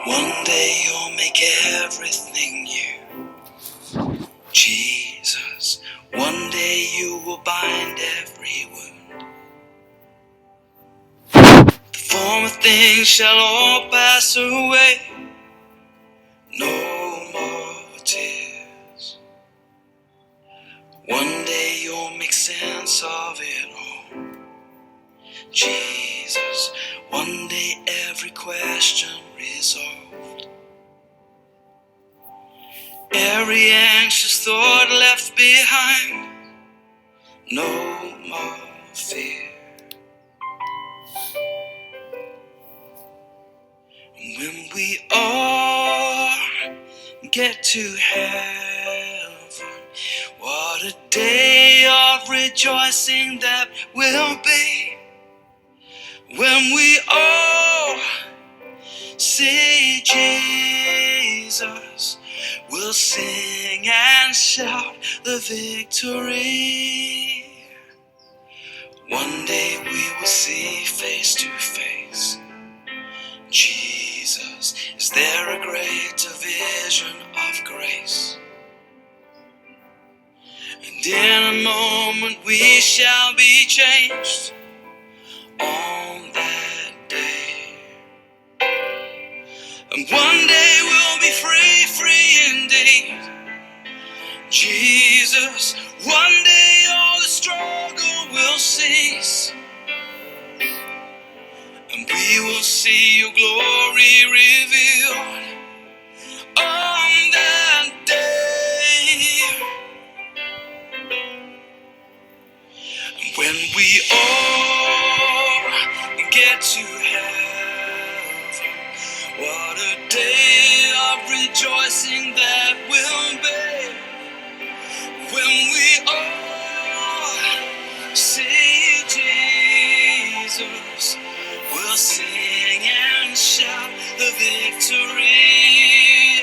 One day you'll make everything new, Jesus. One day you will bind every wound. The former things shall all pass away. No more tears. One day you'll make sense of it all, Jesus. One day every question resolved. Every anxious thought left behind. No more fear. And when we all get to heaven, what a day of rejoicing that will be. When we all see Jesus, we'll sing and shout the victory. One day we will see face to face Jesus. Is there a great division of grace? And in a moment we shall be changed on that day. And one day we'll be free, free indeed, Jesus. One day all the struggle will cease, and we will see your glory revealed on that day. And when we all get to heaven, what a day of rejoicing that will be. When we all see Jesus, we'll sing and shout the victory.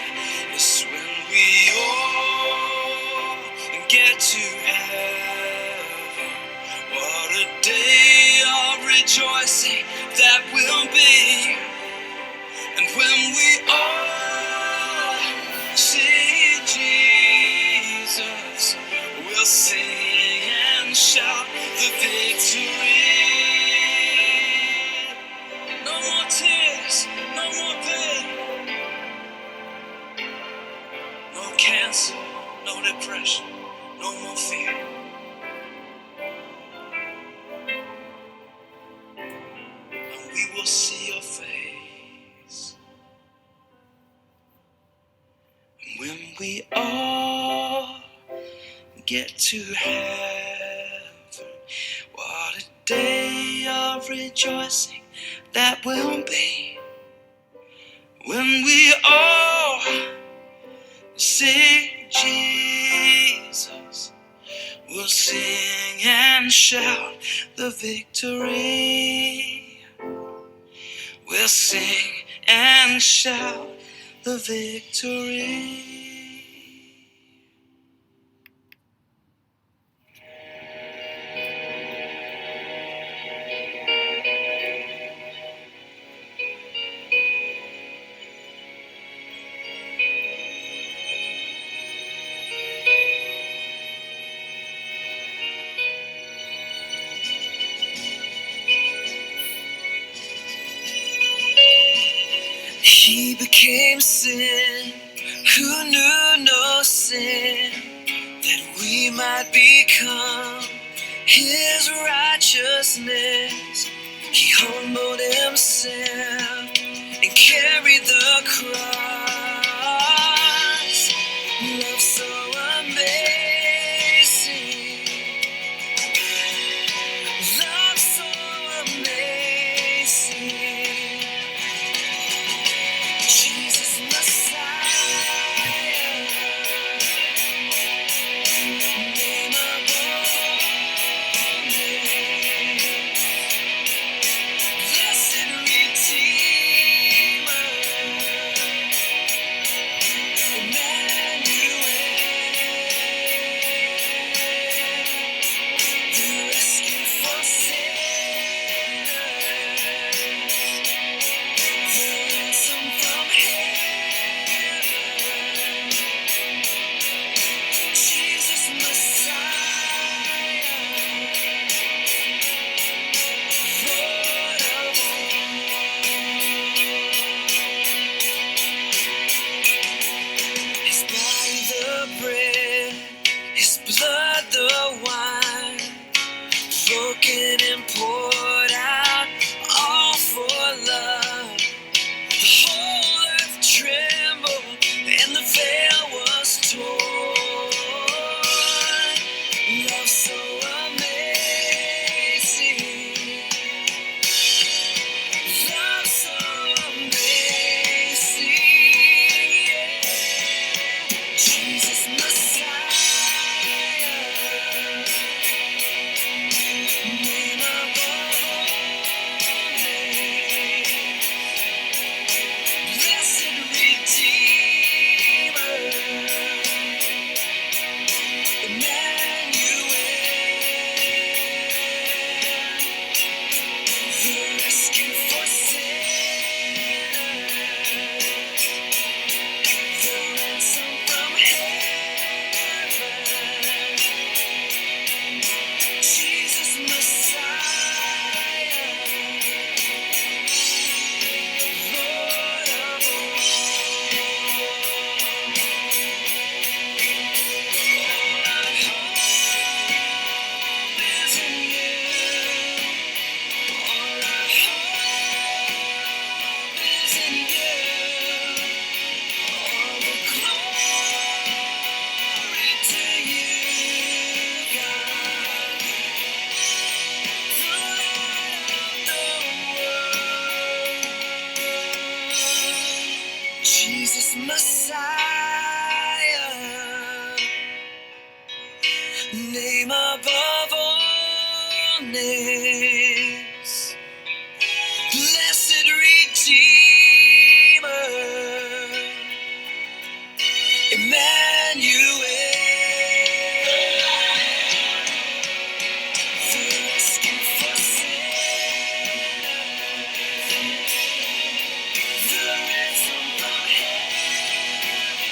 Yes, when we all get to heaven, what a day of rejoicing that will be. And when we all see Jesus, we'll sing and shout the victory. No more tears, no more pain, no cancer, no depression, no more fear. And we will see your face. And when we all get to heaven, what a day of rejoicing that will be. When we all see Jesus, we'll sing and shout the victory. We'll sing and shout the victory. He became sin who knew no sin, that we might become his righteousness. He humbled himself and carried the cross. Love so amazing, love so amazing. Jesus Messiah, name above all names, blessed Redeemer, Emmanuel. witness, blessed Redeemer, Emmanuel, the rescue for sinners, the ransom from heaven,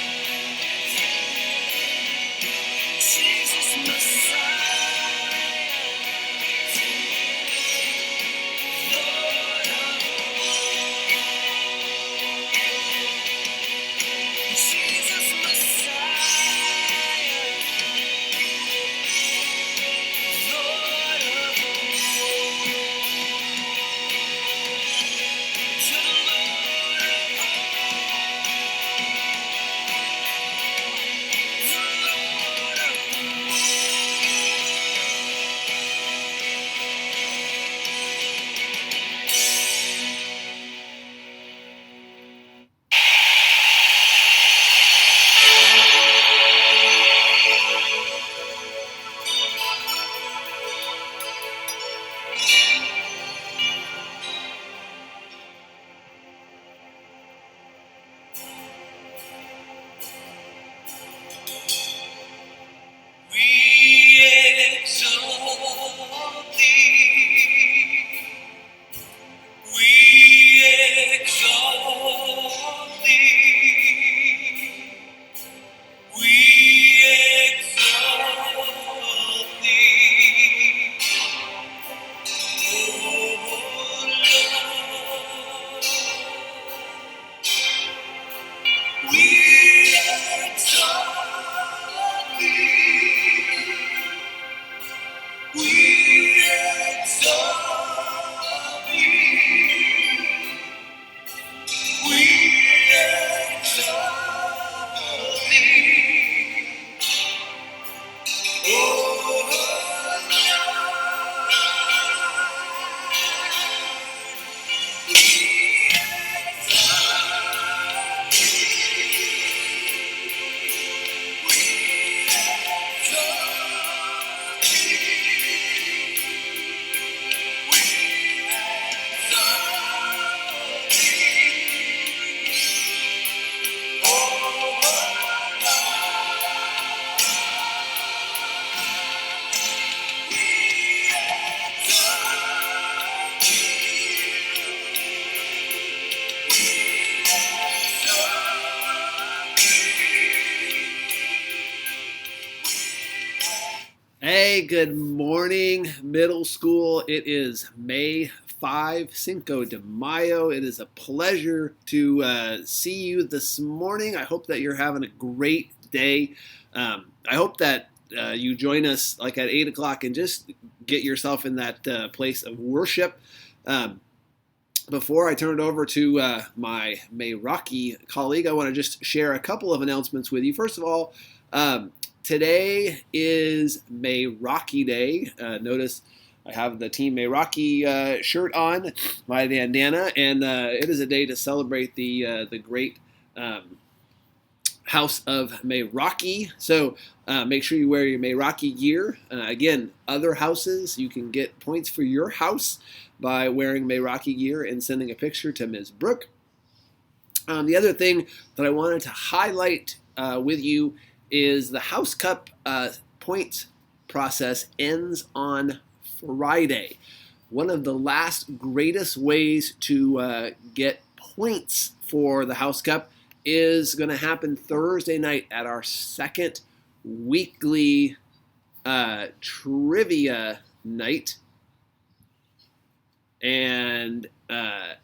Jesus Messiah, Lord of Jesus Messiah, Lord of to the Lord of the Lord of we exalt thee. We exalt thee. We exalt thee. O Lord, we exalt thee. We exalt thee. We exalt thee. Oh, we exalt Hey, good morning, middle school. It is May 5, Cinco de Mayo. It is a pleasure to see you this morning. I hope that you're having a great day. I hope that you join us like at 8 o'clock and just get yourself in that place of worship. Before I turn it over to my Mayraki colleague, I want to just share a couple of announcements with you. First of all, today is Mayraki Day. Notice I have the Team Mayraki shirt on, my bandana, and it is a day to celebrate the great House of Mayraki. So make sure you wear your Mayraki gear. Again, other houses, you can get points for your house by wearing Mayraki gear and sending a picture to Ms. Brooke. The other thing that I wanted to highlight with you is the House Cup points process ends on Friday. One of the last greatest ways to get points for the House Cup is going to happen Thursday night at our second weekly trivia night. And that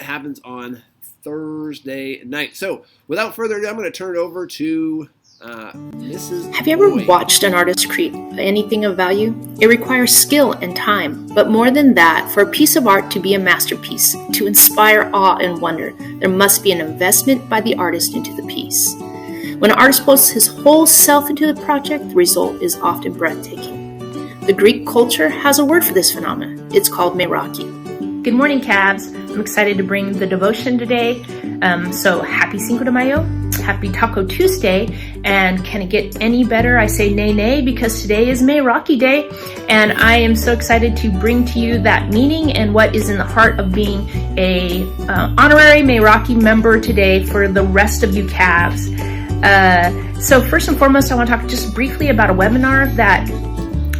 happens on Thursday night. So without further ado, I'm going to turn it over to Mrs. Have you ever Boyd. watched an artist create anything of value? It requires skill and time, but more than that, for a piece of art to be a masterpiece, to inspire awe and wonder, there must be an investment by the artist into the piece. When an artist puts his whole self into the project, the result is often breathtaking. The Greek culture has a word for this phenomenon. It's called Mayraki. Good morning, Cabs. I'm excited to bring the devotion today. So happy Cinco de Mayo, happy Taco Tuesday, and can it get any better? I say nay, nay, because today is May Rocky Day, and I am so excited to bring to you that meaning and what is in the heart of being a honorary May Rocky member today for the rest of you Cabs. So first and foremost, I want to talk just briefly about a webinar that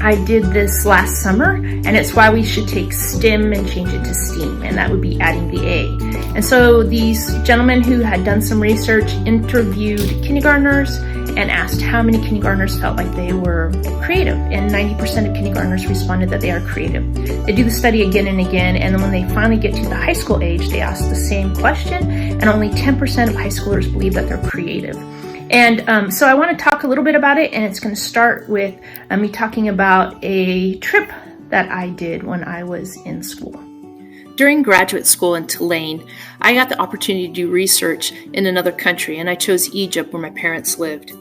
I did this last summer, and it's why we should take STEM and change it to STEAM, and that would be adding the A. And so these gentlemen who had done some research interviewed kindergartners and asked how many kindergartners felt like they were creative, and 90% of kindergartners responded that they are creative. They do the study again and again, and then when they finally get to the high school age, they ask the same question, and only 10% of high schoolers believe that they're creative. And so I want to talk a little bit about it, and it's going to start with me talking about a trip that I did when I was in school. During graduate school in Tulane, I got the opportunity to do research in another country, and I chose Egypt where my parents lived.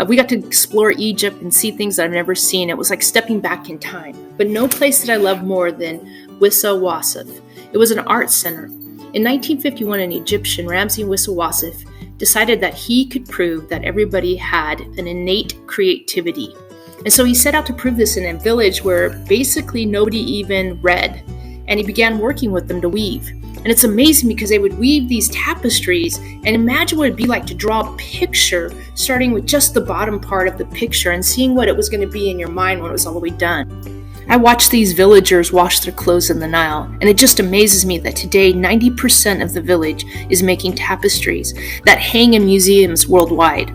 We got to explore Egypt and see things that I've never seen. It was like stepping back in time. But no place that I loved more than Wissa Wassef. It was an art center. In 1951, an Egyptian, Ramses Wissa Wassef, decided that he could prove that everybody had an innate creativity. And so he set out to prove this in a village where basically nobody even read. And he began working with them to weave. And it's amazing because they would weave these tapestries, and imagine what it'd be like to draw a picture, starting with just the bottom part of the picture and seeing what it was going to be in your mind when it was all the way done. I watched these villagers wash their clothes in the Nile, and it just amazes me that today 90% of the village is making tapestries that hang in museums worldwide.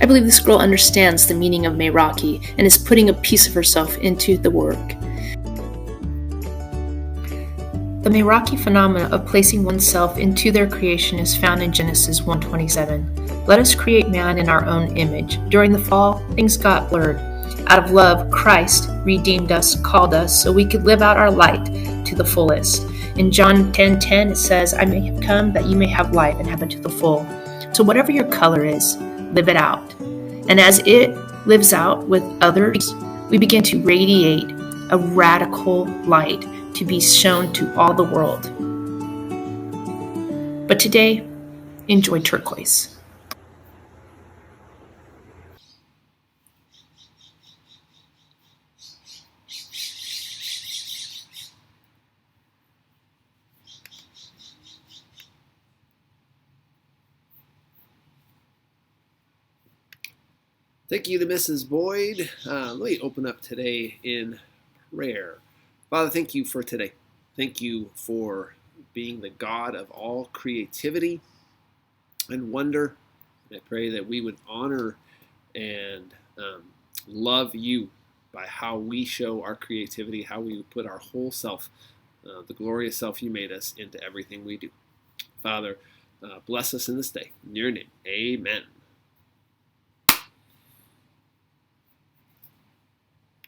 I believe this girl understands the meaning of Meiraki and is putting a piece of herself into the work. The Meiraki phenomena of placing oneself into their creation is found in Genesis 1:27. Let us create man in our own image. During the fall, things got blurred. Out of love, Christ redeemed us, called us, so we could live out our light to the fullest. In John 10:10, it says, I may have come that you may have life and have it to the full. So whatever your color is, live it out. And as it lives out with others, we begin to radiate a radical light to be shown to all the world. But today, enjoy turquoise. Thank you to Mrs. Boyd. Let me open up today in prayer. Father, thank you for today. Thank you for being the God of all creativity and wonder. I pray that we would honor and love you by how we show our creativity, how we put our whole self, the glorious self you made us, into everything we do. Father, bless us in this day. In your name, amen.